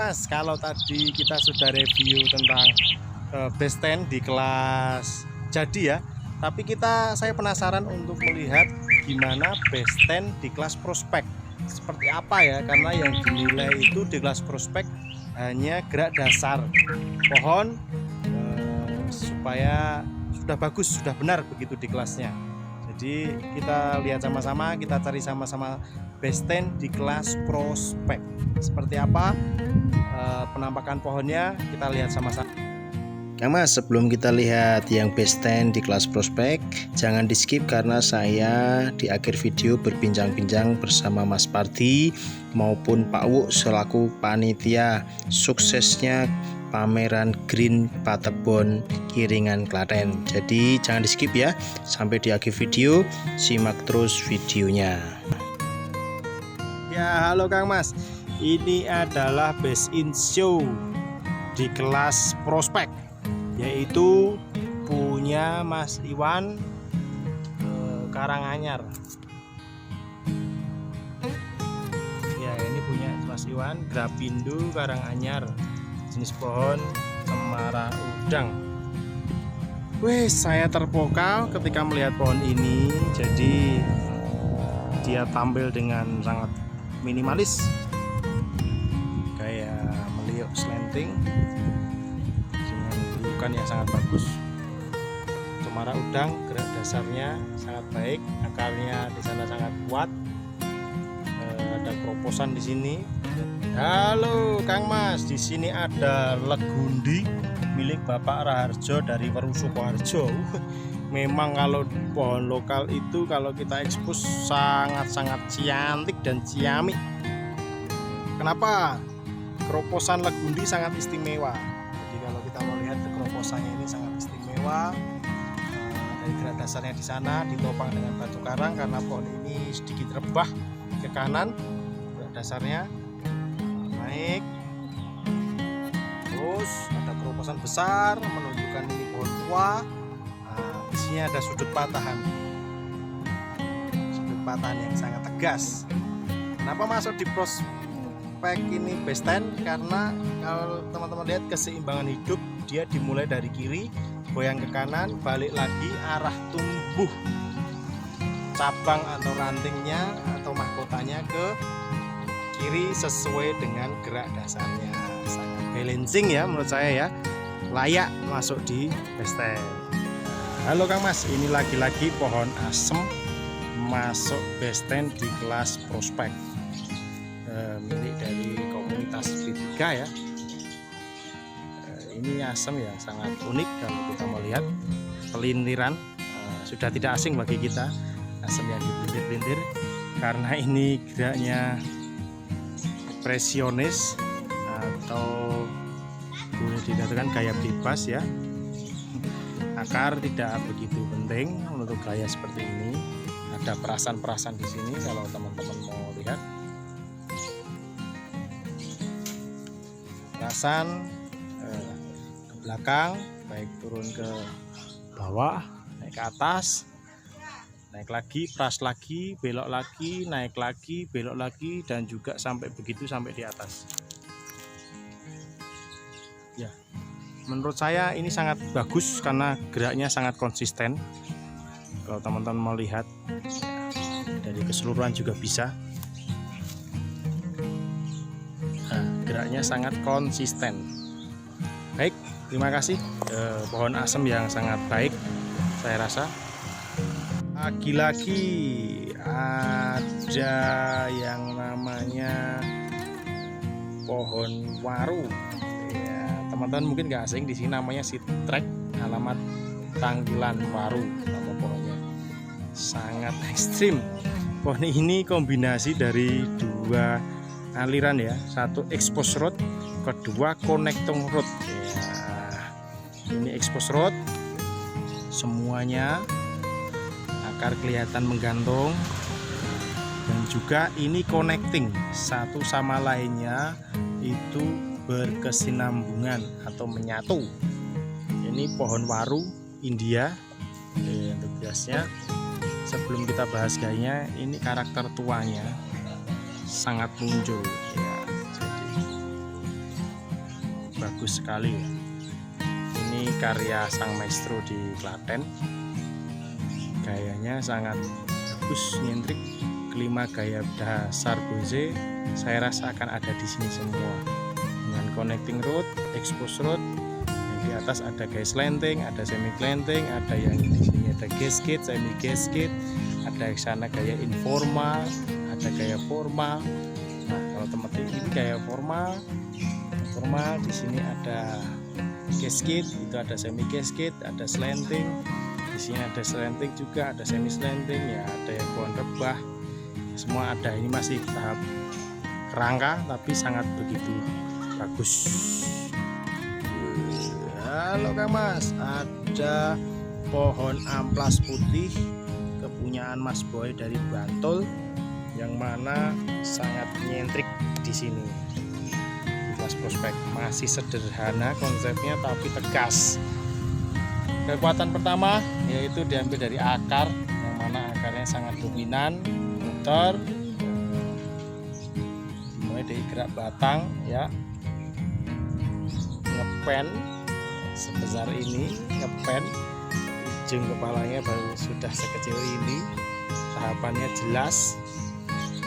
Mas, kalau tadi kita sudah review tentang base tent di kelas jadi ya, tapi saya penasaran untuk melihat gimana base tent di kelas prospek seperti apa ya, karena yang dinilai itu di kelas prospek hanya gerak dasar pohon supaya sudah bagus, sudah benar begitu di kelasnya. Jadi kita lihat sama-sama, kita cari sama-sama base tent di kelas prospek seperti apa penampakan pohonnya, kita lihat sama-sama. Kang Mas, sebelum kita lihat yang base tent di kelas prospek, jangan di skip karena saya di akhir video berbincang-bincang bersama Mas Pardi maupun Pak Wuk selaku panitia suksesnya pameran Green Patebon Kiringan Klaten. Jadi jangan di skip ya, sampai di akhir video, simak terus videonya. Ya, halo Kang Mas, ini adalah base in show di kelas prospek, yaitu punya Mas Iwan Karanganyar. Ya, ini punya Mas Iwan Grapindo Karanganyar, jenis pohon cemara udang. Wih, saya terpukau ketika melihat pohon ini. Jadi dia tampil dengan sangat minimalis, kayak meliuk slanting dengan bentukan yang sangat bagus. Cemara udang, gerak dasarnya sangat baik, akarnya di sana sangat kuat. Ada keroposan di sini. Halo Kang Mas, di sini ada legundi milik Bapak Raharjo dari Weru Sukoharjo. Memang kalau pohon lokal itu kalau kita ekspos sangat-sangat cantik dan ciamik. Kenapa? Keroposan legundi sangat istimewa. Jadi kalau kita mau lihat keroposannya ini sangat istimewa. Dari gerak dasarnya di sana ditopang dengan batu karang karena pohon ini sedikit rebah ke kanan. Gerak dasarnya naik. Terus ada keroposan besar menunjukkan ini pohon tua. Di sini ada sudut patahan yang sangat tegas. Kenapa masuk di prospek ini base tent? Karena kalau teman-teman lihat keseimbangan hidup, dia dimulai dari kiri, goyang ke kanan, balik lagi, arah tumbuh cabang atau rantingnya atau mahkotanya ke kiri sesuai dengan gerak dasarnya. Sangat balancing ya menurut saya ya, layak masuk di base tent. Halo Kang Mas, ini lagi-lagi pohon asem masuk base tent di kelas prospek milik dari komunitas B3 ya. Ini asem yang sangat unik kalau kita mau lihat pelintiran, sudah tidak asing bagi kita, asem yang dipelintir-pelintir karena ini geraknya presionis atau boleh dikatakan gaya bebas ya. Akar tidak begitu penting untuk gaya seperti ini. Ada perasan-perasan di sini kalau teman-teman mau lihat. Perasan ke belakang, baik turun ke bawah, naik ke atas, naik lagi, peras lagi, belok lagi, naik lagi, belok lagi, dan juga sampai begitu sampai di atas. Ya. Menurut saya ini sangat bagus karena geraknya sangat konsisten. Kalau teman-teman mau lihat dari keseluruhan juga bisa. Nah, geraknya sangat konsisten. Baik, terima kasih. Pohon asem yang sangat baik saya rasa. Lagi-lagi ada yang namanya pohon waru. Teman-teman mungkin gak asing, di sini namanya sitrek, alamat Tanggilan Waru nama pohonnya. Sangat ekstrim. Pohon ini kombinasi dari dua aliran ya, satu expose root, kedua connecting root ya. Ini expose root semuanya, akar kelihatan menggantung, dan juga ini connecting satu sama lainnya itu berkesinambungan atau menyatu. Ini pohon waru India. Untuk biasnya sebelum kita bahas gayanya, ini karakter tuanya sangat muncul ya. Jadi bagus sekali. Ini karya sang maestro di Klaten. Gayanya sangat bagus, nyentrik. Kelima gaya dasar bonsai saya rasa akan ada di sini semua, dengan connecting rod, expose rod. Yang di atas ada gaya slanting, ada semi slanting, ada yang di sini ada gasket, semi gasket, ada di sana gaya informal, ada gaya formal. Nah, kalau teman-teman ini gaya formal, di sini ada gasket, itu ada semi gasket, ada slanting. Di sini ada slanting juga, ada semi slanting, ya ada yang pohon rebah. Semua ada. Ini masih tahap kerangka tapi sangat begitu bagus. Halo Kang Mas, ada pohon amplas putih kepunyaan Mas Boy dari Bantul, yang mana sangat nyentrik di sini. Di kelas prospek masih sederhana konsepnya tapi tegas. Kekuatan pertama yaitu diambil dari akar, yang mana akarnya sangat dominan, muter, mulai dari gerak batang ya, ngepen sebesar ini, ngepen ujung kepalanya baru sudah sekecil ini. Tahapannya jelas,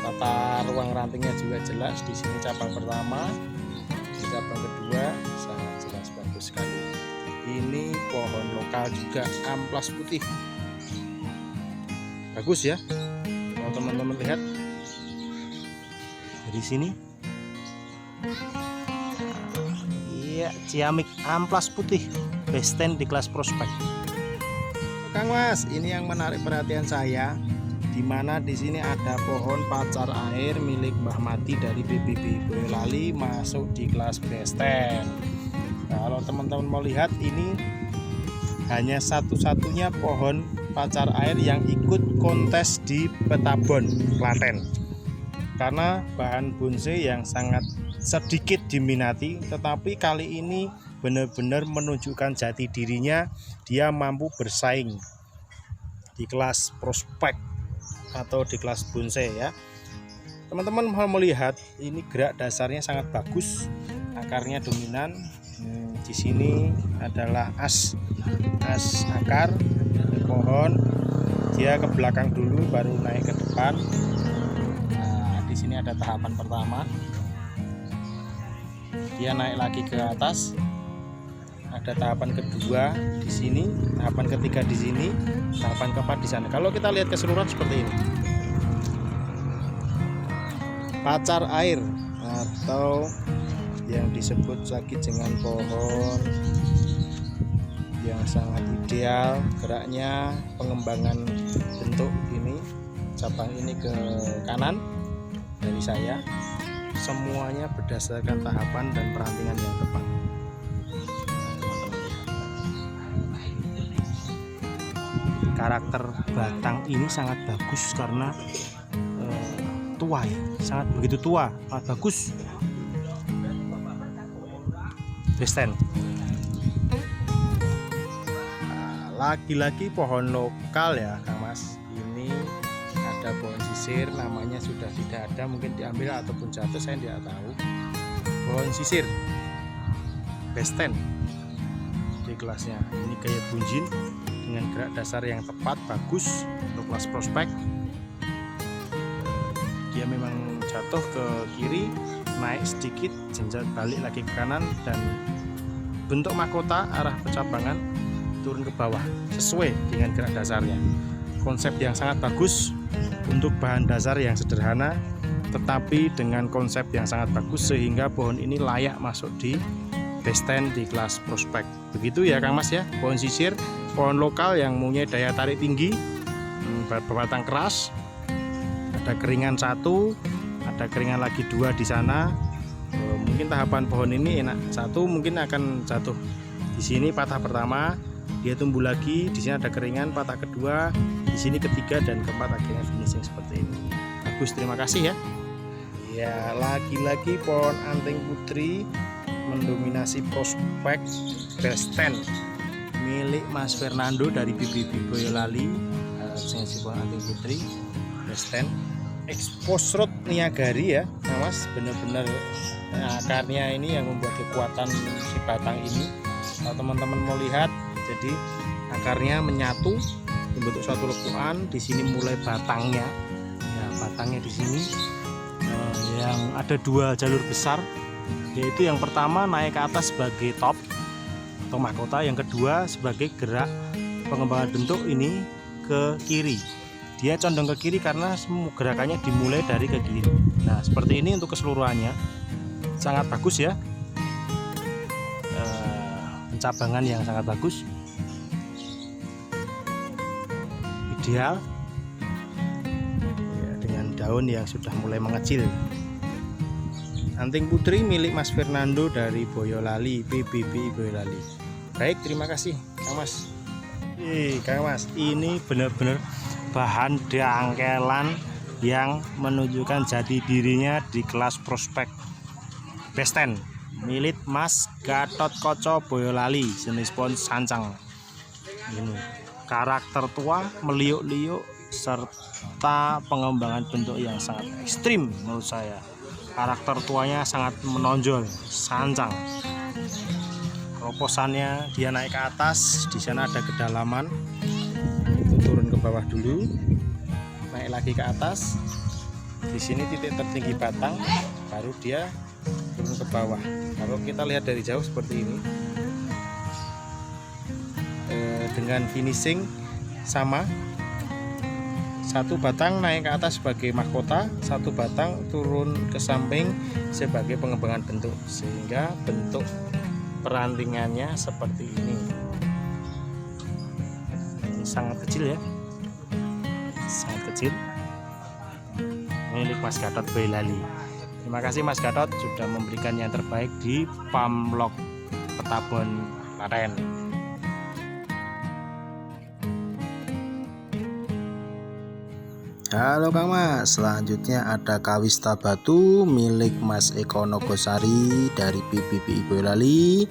tata ruang rantingnya juga jelas. Di sini cabang pertama, di cabang kedua sangat jelas, bagus sekali. Ini pohon lokal juga, amplas putih, bagus ya. Kalau teman-teman lihat dari sini, iya, ciamik amplas putih, besten di kelas prospek. Kang Mas, ini yang menarik perhatian saya, di mana di sini ada pohon pacar air milik Mbah Mati dari BBB Boyolali masuk di kelas besten. Nah, kalau teman-teman mau lihat, ini hanya satu-satunya pohon pacar air yang ikut kontes di Petabon, Klaten. Karena bahan bonsai yang sangat sedikit diminati, tetapi kali ini benar-benar menunjukkan jati dirinya. Dia mampu bersaing di kelas prospek atau di kelas bonsai ya. Teman-teman mau melihat, ini gerak dasarnya sangat bagus, akarnya dominan. Di sini adalah as akar pohon, dia ke belakang dulu baru naik ke depan. Nah, di sini ada tahapan pertama, dia naik lagi ke atas. Ada tahapan kedua di sini, tahapan ketiga di sini, tahapan keempat di sana. Kalau kita lihat keseluruhan seperti ini, pacar air atau yang disebut lagi dengan pohon yang sangat ideal geraknya, pengembangan bentuk ini, cabang ini ke kanan dari saya, semuanya berdasarkan tahapan dan perantingan yang tepat. Karakter batang ini sangat bagus karena tua ya, sangat begitu tua, sangat bagus. Besten. Lagi-lagi pohon lokal ya Kang Mas. Ini ada pohon sisir, namanya sudah tidak ada, mungkin diambil ataupun jatuh, saya tidak tahu. Pohon sisir besten di kelasnya. Ini gaya bunjin dengan gerak dasar yang tepat, bagus untuk kelas prospek. Dia memang jatuh ke kiri, naik sedikit, jenjang balik lagi ke kanan, dan bentuk mahkota arah pencabangan turun ke bawah sesuai dengan gerak dasarnya. Konsep yang sangat bagus untuk bahan dasar yang sederhana, tetapi dengan konsep yang sangat bagus sehingga pohon ini layak masuk di besten di kelas prospek. Begitu ya Kang Mas ya, pohon sisir, pohon lokal yang mempunyai daya tarik tinggi, berbatang keras, ada keringan satu, ada keringan lagi dua di sana. Mungkin tahapan pohon ini enak, satu mungkin akan jatuh di sini patah pertama, dia tumbuh lagi, di sini ada keringan patah kedua, di sini ketiga dan keempat, akhirnya finishing seperti ini. Bagus, terima kasih ya. Ya, lagi-lagi pohon anting putri mendominasi prospek besten milik Mas Fernando dari BBB Boyolali. Pohon anting putri besten expose root niagari ya, nah, Mas, benar-benar akarnya ini yang membuat kekuatan si batang ini. Kalau teman-teman mau lihat, jadi akarnya menyatu membentuk suatu lekukan. Di sini mulai batangnya, ya batangnya di sini yang ada dua jalur besar, yaitu yang pertama naik ke atas sebagai top atau mahkota, yang kedua sebagai gerak pengembangan bentuk ini ke kiri. Dia condong ke kiri karena semua gerakannya dimulai dari ke kiri. Nah, seperti ini untuk keseluruhannya sangat bagus ya, pencabangan yang sangat bagus, ideal ya, dengan daun yang sudah mulai mengecil. Anting putri milik Mas Fernando dari Boyolali, PBB Boyolali. Baik, terima kasih Kang Mas. Kang Mas, ini benar-benar bahan dangkelan yang menunjukkan jati dirinya di kelas prospek Besten milik Mas Gatot Koco Boyolali, jenis pohon sancang. Ini karakter tua, meliuk-liuk, serta pengembangan bentuk yang sangat ekstrim menurut saya. Karakter tuanya sangat menonjol, sancang. Keroposannya dia naik ke atas, di sana ada kedalaman. Itu turun ke bawah dulu, naik lagi ke atas. Di sini titik tertinggi batang, baru dia turun ke bawah. Kalau kita lihat dari jauh seperti ini, dengan finishing sama, satu batang naik ke atas sebagai mahkota, satu batang turun ke samping sebagai pengembangan bentuk, sehingga bentuk perantingannya seperti ini. Ini sangat kecil ya, sangat kecil, milik Mas Gatot Boyolali. Terima kasih Mas Gatot sudah memberikan yang terbaik di Pamlok Petabon, Klaten. Halo Kang Mas, selanjutnya ada kawista batu milik Mas Eko Nogosari dari PBB Boyolali.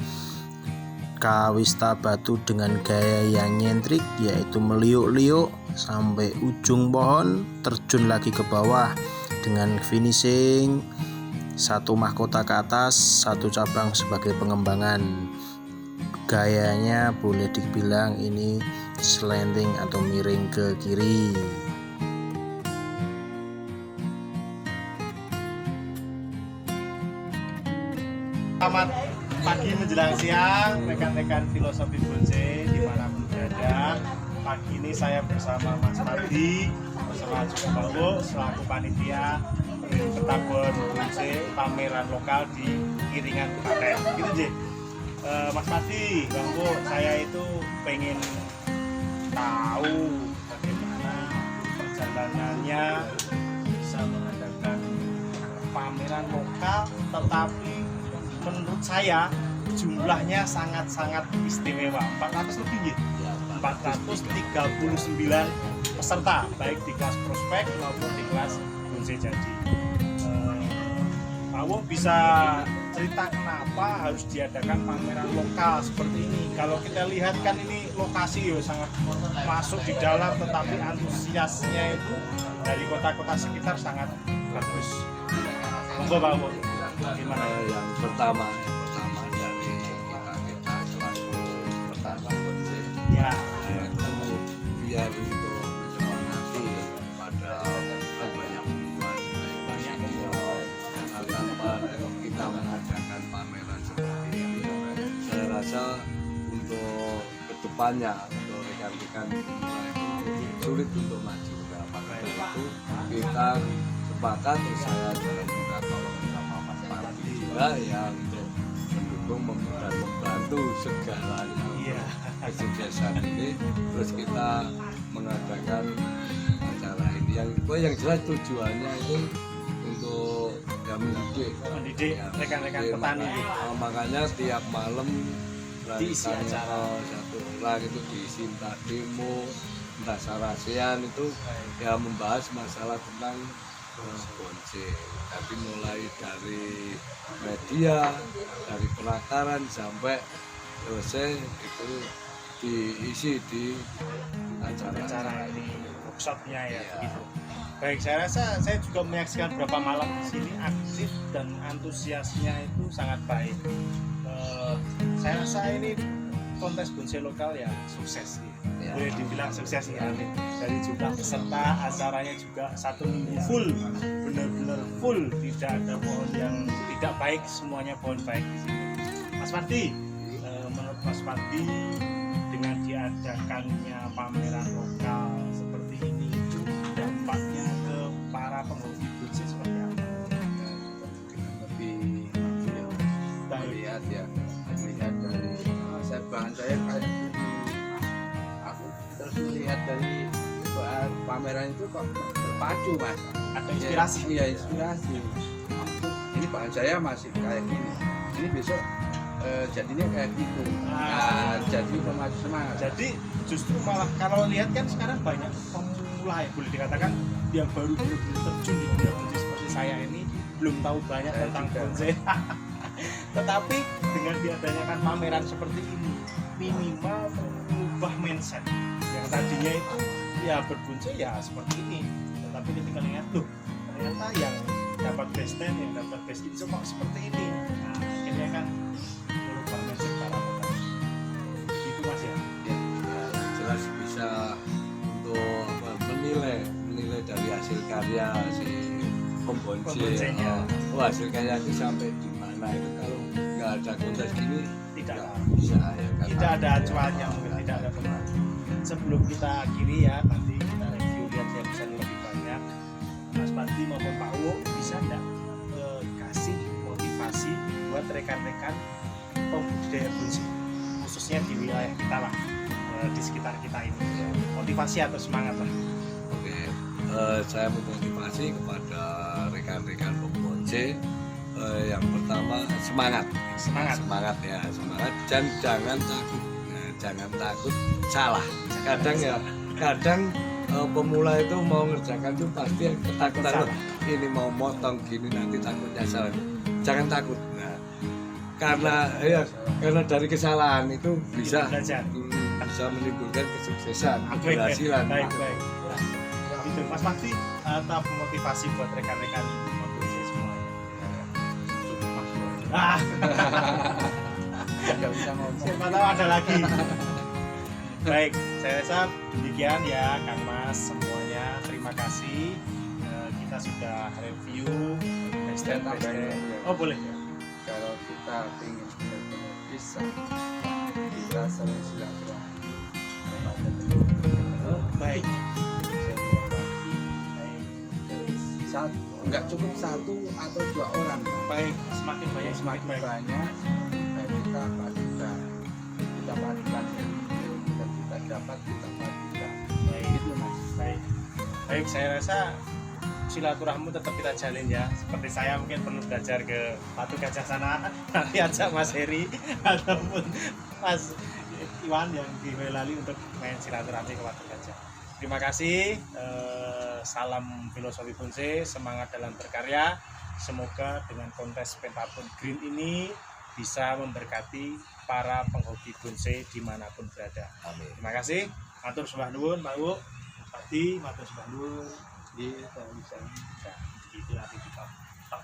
Kawista batu dengan gaya yang nyentrik, yaitu meliuk-liuk sampai ujung pohon, terjun lagi ke bawah dengan finishing satu mahkota ke atas, satu cabang sebagai pengembangan. Gayanya boleh dibilang ini slanting atau miring ke kiri. Selamat pagi menjelang siang rekan-rekan filosofi Bonse dimanapun berada. Pagi ini saya bersama Mas Pardi, bersama juga Mbak Bu, selaku panitia Petabon Bonse pameran lokal di Kiringan, Klaten. Gitu Ji. Mas Pardi, Bang Bu, saya itu pengen tahu bagaimana perjalanannya bisa mengadakan pameran lokal, tetapi menurut saya jumlahnya sangat-sangat istimewa. 400 lebih ya? 439 peserta, baik di kelas prospek maupun di kelas Bonse Jadi. Pak Wo bisa cerita kenapa harus diadakan pameran lokal seperti ini? Kalau kita lihat kan ini lokasi ya sangat masuk di dalam, tetapi antusiasnya itu dari kota-kota sekitar sangat bagus. Monggo Pak Wo. Gimana? Yang pertama dari kita selaku pertama Bonse Ya, itu biar untuk menyemangati pada banyak tanpa kita mengadakan pameran seperti ini. Saya rasa untuk kedepannya untuk rekan-rekan sulit untuk maju. Maka itu kita sepakat, saya dalam minta tolong sama Mas Pardi juga yang untuk mendukung dan membantu segala kesuksesan ini. Terus kita mengadakan acara ini yang jelas tujuannya itu untuk mendidik rekan-rekan petani. Makanya tiap malam diisi acara satu orang itu diisi entah demo, entah sarasean, itu ya membahas masalah tentang Bonse. Tapi mulai dari media, dari penataran sampai selesai itu diisi di acara-acara ini. workshopnya ya Iya. begitu. Baik, saya rasa saya juga menyaksikan beberapa malam di sini aktif dan antusiasnya itu sangat baik. Saya rasa ini kontes bonsai lokal ya sukses sih. Iya. Boleh dibilang sukses ya. Dari jumlah peserta acaranya juga 1 minggu full, benar-benar full, tidak ada pohon yang tidak baik, semuanya pohon baik di sini. Mas Fardi, menurut Mas Fardi dengan diadakannya pameran lokal seperti ini itu dampaknya ke para penghobi bonsai seperti apa? Lebih Baik. melihat ya, melihat dari bahan saya kayak gini. Aku terus melihat dari pameran itu kok terpacu mas. Ada inspirasi. Iya inspirasi. Ini bahan saya masih kayak gini. Ini besok jadinya kayak gitu. Nah, jadi memacu semangat. Jadi justru malah kalau lihat kan sekarang banyak pemula ya, boleh dikatakan yang baru terjun di dunia bonsai seperti saya ini belum tahu banyak Saya tentang juga. bonsai. Tetapi dengan diadakan pameran seperti ini minimal mengubah mindset yang tadinya itu ya berbonsai ya seperti ini, tetapi ketika lihat tuh ternyata yang dapat best 10 yang dapat best in show kok seperti ini, nah akhirnya kan merubah mindset para petani itu mas ya. Ya, jelas bisa untuk menilai dari hasil karya si Pembonsainya. hasil karya itu sampai di mana itu kalau nggak ada kontes gini Tidak nggak ada. bisa ya karena- Tidak ada acuannya, mungkin tidak ada pemain. Sebelum kita akhiri ya, nanti kita review lihat yang bisa lebih banyak. Mas Pati maupun Pak Wo bisa enggak kasih motivasi buat rekan-rekan pembudidaya bonsai khususnya di wilayah kita lah, di sekitar kita ini. Motivasi atau semangat lah. Oke, saya memotivasi kepada rekan-rekan pembonsai. Yang pertama semangat ya semangat dan jangan takut. Nah, jangan takut salah. Kadang pemula itu mau ngerjakan tuh pasti ketakutan. Salah. Ini mau motong gini nanti takutnya salah. Jangan takut. Nah, karena dari kesalahan itu bisa Belajar. menimbulkan kesuksesan, Baik, keberhasilan. baik. Gitu, Mas Pati atau motivasi buat rekan-rekan pembonsai semuanya. Ah, Nggak bisa ngomong. siapa tahu ada lagi. Baik, saya rasa demikian ya Kang Mas semuanya. Terima kasih. Kita sudah review best Saya 10, best tambahin 10. ya. Oh boleh. Kalau kita ingin benar-benar bisa kita saling silaturahmi pada Oh, baik. satu nggak cukup 1 atau 2 orang Baik, semakin banyak semakin baik. banyak kita padukan kita dapat kita padukan Baik. gitu mas. Baik, saya rasa silaturahmi tetap kita jalin ya. Seperti saya mungkin perlu belajar ke Batu Gajah sana, nanti ajak Mas Heri ataupun Mas Iwan yang di Boyolali untuk main silaturahmi ke Batu Gajah. Terima kasih. Salam filosofi bonsai, semangat dalam berkarya. Semoga dengan kontes Pentapon Green ini bisa memberkati para penghobi bonsai dimanapun berada. Amin. Terima kasih. Matur sembah nuwun, Pak Wu. Pati, matur sembah nuwun. Di bisa Itu nanti kita tak